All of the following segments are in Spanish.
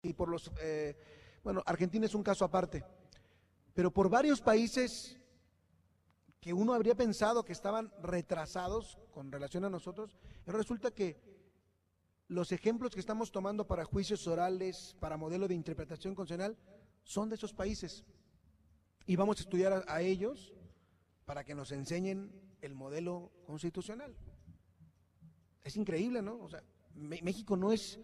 y por los, bueno, Argentina es un caso aparte, pero por varios países que uno habría pensado que estaban retrasados con relación a nosotros, resulta que los ejemplos que estamos tomando para juicios orales, para modelo de interpretación constitucional, son de esos países. Y vamos a estudiar a ellos para que nos enseñen el modelo constitucional. Es increíble, ¿no? O sea, México no es,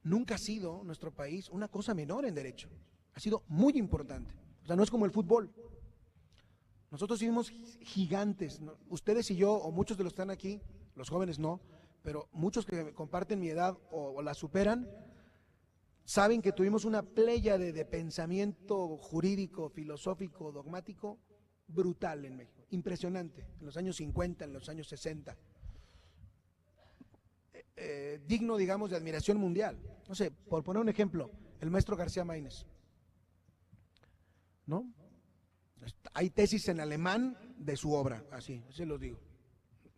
nunca ha sido nuestro país una cosa menor en derecho. Ha sido muy importante. O sea, no es como el fútbol. Nosotros vivimos gigantes, ¿no? Ustedes y yo, o muchos de los que están aquí, los jóvenes no, pero muchos que comparten mi edad o la superan, saben que tuvimos una pléyade de pensamiento jurídico, filosófico, dogmático, brutal en México, impresionante, en los años 50, en los años 60. Digno, digamos, de admiración mundial. No sé, por poner un ejemplo, el maestro García Maínez, ¿no? Hay tesis en alemán de su obra, así los digo.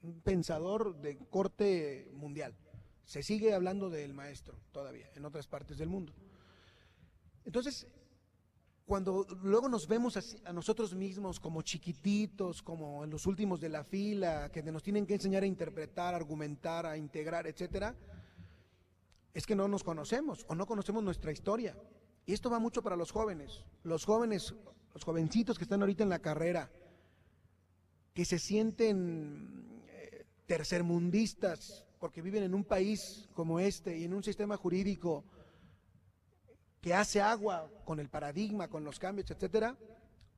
Un pensador de corte mundial. Se sigue hablando del maestro todavía en otras partes del mundo. Entonces, cuando luego nos vemos a nosotros mismos como chiquititos, como en los últimos de la fila, que nos tienen que enseñar a interpretar, a argumentar, a integrar, etcétera, es que no nos conocemos o no conocemos nuestra historia. Y esto va mucho para los jóvenes, los jovencitos que están ahorita en la carrera, que se sienten tercermundistas porque viven en un país como este y en un sistema jurídico que hace agua con el paradigma, con los cambios, etcétera.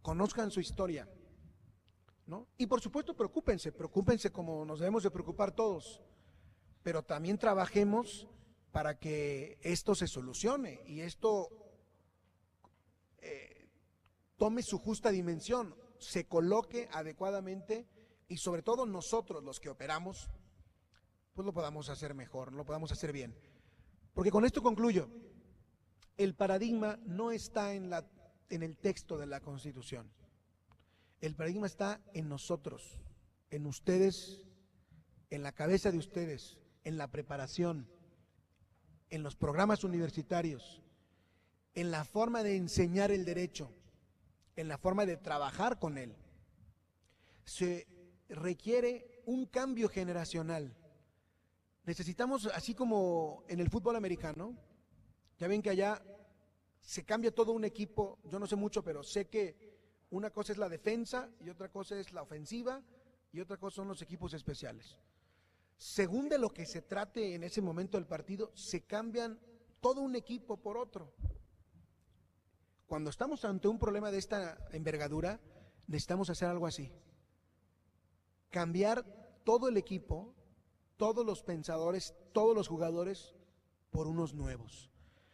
Conozcan su historia, ¿no? Y por supuesto preocúpense como nos debemos de preocupar todos, pero también trabajemos para que esto se solucione y esto tome su justa dimensión, se coloque adecuadamente y sobre todo nosotros los que operamos, pues lo podamos hacer mejor, lo podamos hacer bien. Porque con esto concluyo, el paradigma no está en el texto de la Constitución, el paradigma está en nosotros, en ustedes, en la cabeza de ustedes, en la preparación, en los programas universitarios, en la forma de enseñar el derecho, en la forma de trabajar con él. Se requiere un cambio generacional. Necesitamos, así como en el fútbol americano, ya ven que allá se cambia todo un equipo, yo no sé mucho, pero sé que una cosa es la defensa y otra cosa es la ofensiva y otra cosa son los equipos especiales. Según de lo que se trate en ese momento del partido, se cambian todo un equipo por otro. Cuando estamos ante un problema de esta envergadura, necesitamos hacer algo así. Cambiar todo el equipo, todos los pensadores, todos los jugadores, por unos nuevos.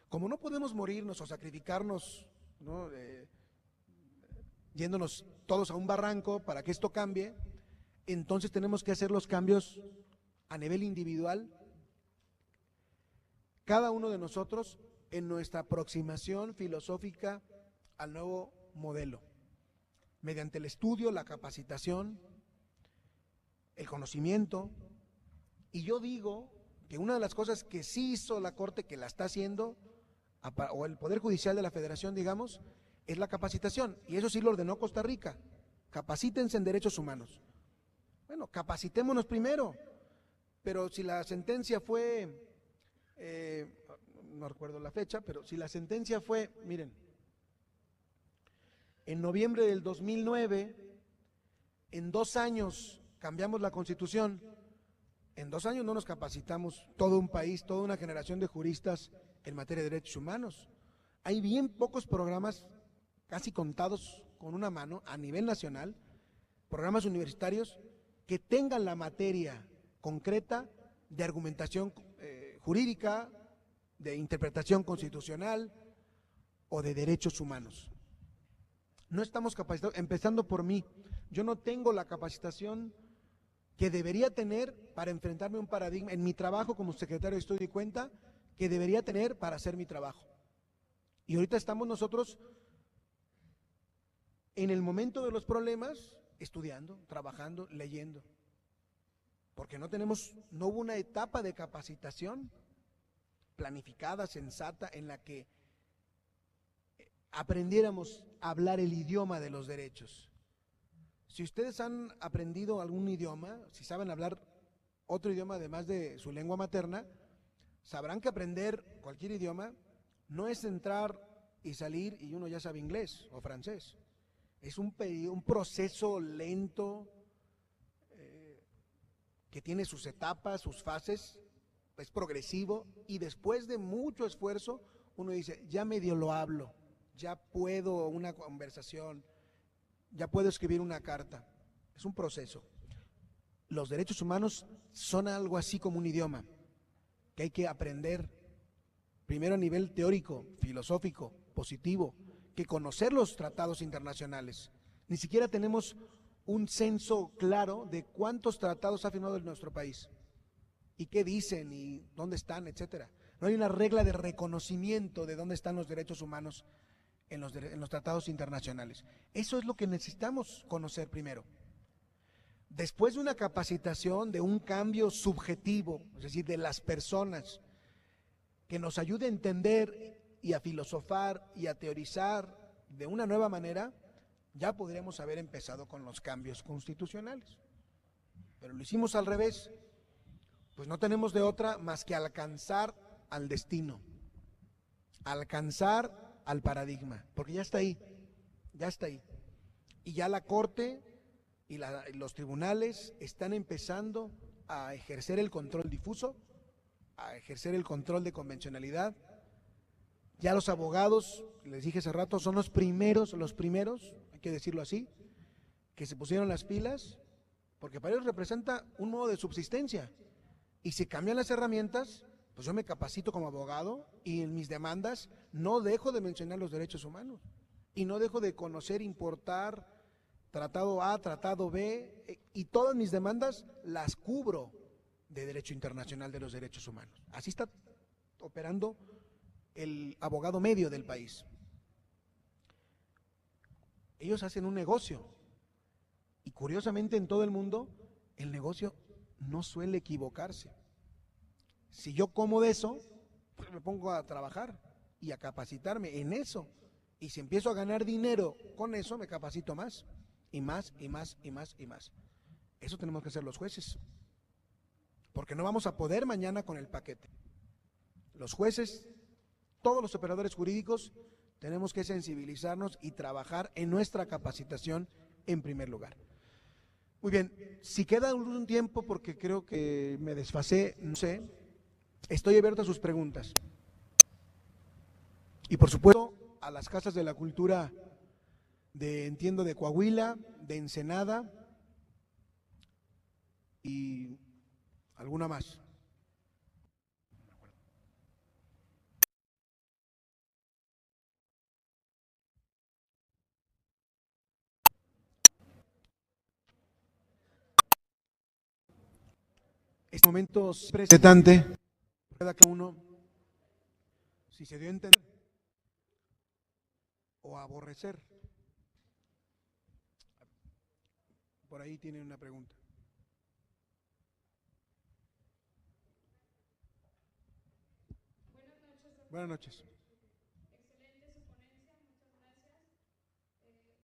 Como no podemos morirnos o sacrificarnos, ¿no? Yéndonos todos a un barranco para que esto cambie, entonces tenemos que hacer los cambios a nivel individual, cada uno de nosotros en nuestra aproximación filosófica al nuevo modelo, mediante el estudio, la capacitación, el conocimiento. Y yo digo que una de las cosas que sí hizo la Corte, que la está haciendo, o el Poder Judicial de la Federación, digamos, es la capacitación, y eso sí lo ordenó Costa Rica. Capacítense en derechos humanos. Bueno, capacitémonos primero, pero si la sentencia fue, no recuerdo la fecha, pero si la sentencia fue, miren, en noviembre del 2009, en 2 años cambiamos la Constitución, en 2 años no nos capacitamos todo un país, toda una generación de juristas en materia de derechos humanos. Hay bien pocos programas, casi contados con una mano a nivel nacional, programas universitarios que tengan la materia concreta de argumentación jurídica, de interpretación constitucional o de derechos humanos. No estamos capacitados, empezando por mí. Yo no tengo la capacitación que debería tener para enfrentarme a un paradigma en mi trabajo como secretario de Estudio y Cuenta, que debería tener para hacer mi trabajo. Y ahorita estamos nosotros en el momento de los problemas, estudiando, trabajando, leyendo. Porque no hubo una etapa de capacitación planificada, sensata, en la que aprendiéramos a hablar el idioma de los derechos. Si ustedes han aprendido algún idioma, si saben hablar otro idioma además de su lengua materna, sabrán que aprender cualquier idioma no es entrar y salir y uno ya sabe inglés o francés. Es un proceso lento que tiene sus etapas, sus fases, es progresivo y después de mucho esfuerzo uno dice, ya medio lo hablo, ya puedo una conversación, ya puedo escribir una carta. Es un proceso. Los derechos humanos son algo así como un idioma que hay que aprender primero a nivel teórico, filosófico, positivo, que conocer los tratados internacionales. Ni siquiera tenemos un censo claro de cuántos tratados ha firmado nuestro país y qué dicen y dónde están, etcétera. No hay una regla de reconocimiento de dónde están los derechos humanos en los tratados internacionales. Eso es lo que necesitamos conocer primero. Después de una capacitación, de un cambio subjetivo, es decir, de las personas, que nos ayude a entender y a filosofar y a teorizar de una nueva manera, ya podríamos haber empezado con los cambios constitucionales. Pero lo hicimos al revés, pues no tenemos de otra más que alcanzar al destino, alcanzar al paradigma, porque ya está ahí, ya está ahí. Y ya la Corte y los tribunales están empezando a ejercer el control difuso, a ejercer el control de convencionalidad. Ya los abogados, les dije hace rato, son los primeros, hay que decirlo así, que se pusieron las pilas, porque para ellos representa un modo de subsistencia. Y si cambian las herramientas, pues yo me capacito como abogado y en mis demandas no dejo de mencionar los derechos humanos y no dejo de conocer, importar tratado A, tratado B, y todas mis demandas las cubro de derecho internacional de los derechos humanos. Así está operando el abogado medio del país. Ellos hacen un negocio y curiosamente en todo el mundo el negocio no suele equivocarse. Si yo como de eso, pues me pongo a trabajar y a capacitarme en eso. Y si empiezo a ganar dinero con eso, me capacito más, y más, y más, y más, y más. Eso tenemos que hacer los jueces, porque no vamos a poder mañana con el paquete. Los jueces, todos los operadores jurídicos, tenemos que sensibilizarnos y trabajar en nuestra capacitación en primer lugar. Muy bien, si queda un tiempo, porque creo que me desfasé, no sé, estoy abierto a sus preguntas. Y por supuesto, a las casas de la cultura entiendo, de Coahuila, de Ensenada y alguna más. Este momento presentante, cada uno, si se dio a entender o a aborrecer. Por ahí tiene una pregunta. Buenas noches.